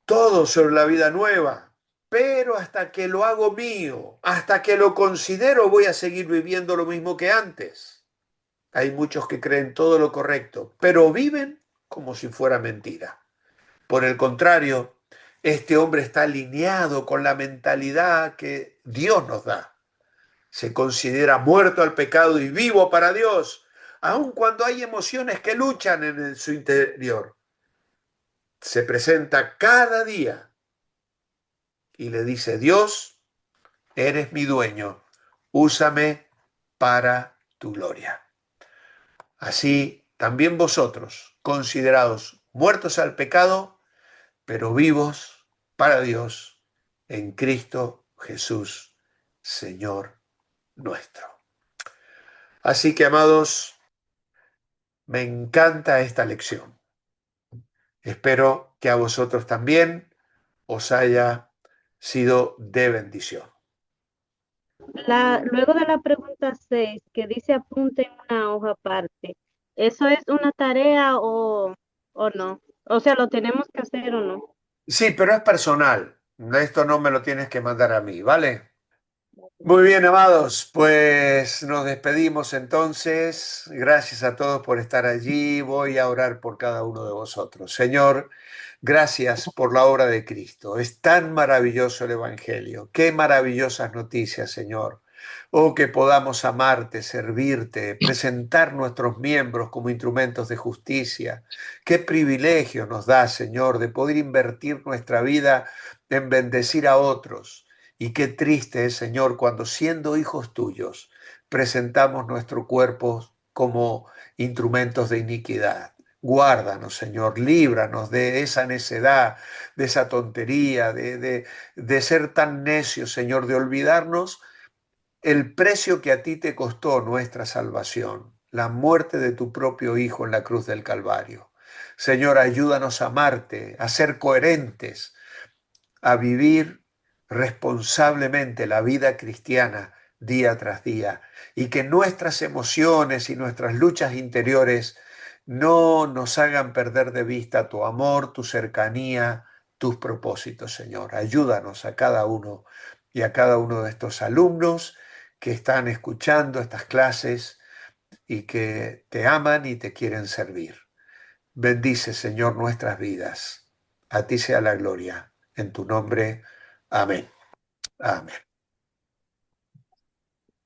todo sobre la vida nueva, pero hasta que lo hago mío, hasta que lo considero, voy a seguir viviendo lo mismo que antes. Hay muchos que creen todo lo correcto, pero viven como si fuera mentira. Por el contrario, este hombre está alineado con la mentalidad que Dios nos da. Se considera muerto al pecado y vivo para Dios, aun cuando hay emociones que luchan en su interior. Se presenta cada día y le dice: Dios, eres mi dueño, úsame para tu gloria. Así también vosotros, considerados muertos al pecado, pero vivos para Dios en Cristo Jesús, Señor nuestro. Así que, amados, me encanta esta lección. Espero que a vosotros también os haya sido de bendición. Luego de la pregunta 6 que dice apunte en una hoja aparte, ¿eso es una tarea o no? O sea, ¿lo tenemos que hacer o no? Sí, pero es personal. Esto no me lo tienes que mandar a mí, ¿vale? Muy bien, amados, pues nos despedimos entonces. Gracias a todos por estar allí. Voy a orar por cada uno de vosotros. Señor, gracias por la obra de Cristo. Es tan maravilloso el Evangelio. Qué maravillosas noticias, Señor. Oh, que podamos amarte, servirte, presentar nuestros miembros como instrumentos de justicia. Qué privilegio nos da, Señor, de poder invertir nuestra vida en bendecir a otros. Y qué triste es, Señor, cuando siendo hijos tuyos presentamos nuestro cuerpo como instrumentos de iniquidad. Guárdanos, Señor, líbranos de esa necedad, de esa tontería, de ser tan necios, Señor, de olvidarnos el precio que a ti te costó nuestra salvación, la muerte de tu propio Hijo en la cruz del Calvario. Señor, ayúdanos a amarte, a ser coherentes, a vivir responsablemente la vida cristiana día tras día, y que nuestras emociones y nuestras luchas interiores no nos hagan perder de vista tu amor, tu cercanía, tus propósitos, Señor. Ayúdanos a cada uno y a cada uno de estos alumnos que están escuchando estas clases y que te aman y te quieren servir. Bendice, Señor, nuestras vidas. A ti sea la gloria. En tu nombre, amén. Amén.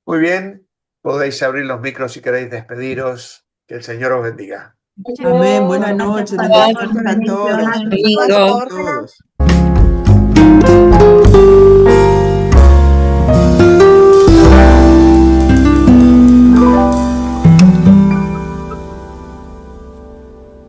Muy bien, podéis abrir los micros si queréis despediros. Que el Señor os bendiga. Amén. Buenas noches. Bendiciones a todos. Bendiciones a todos.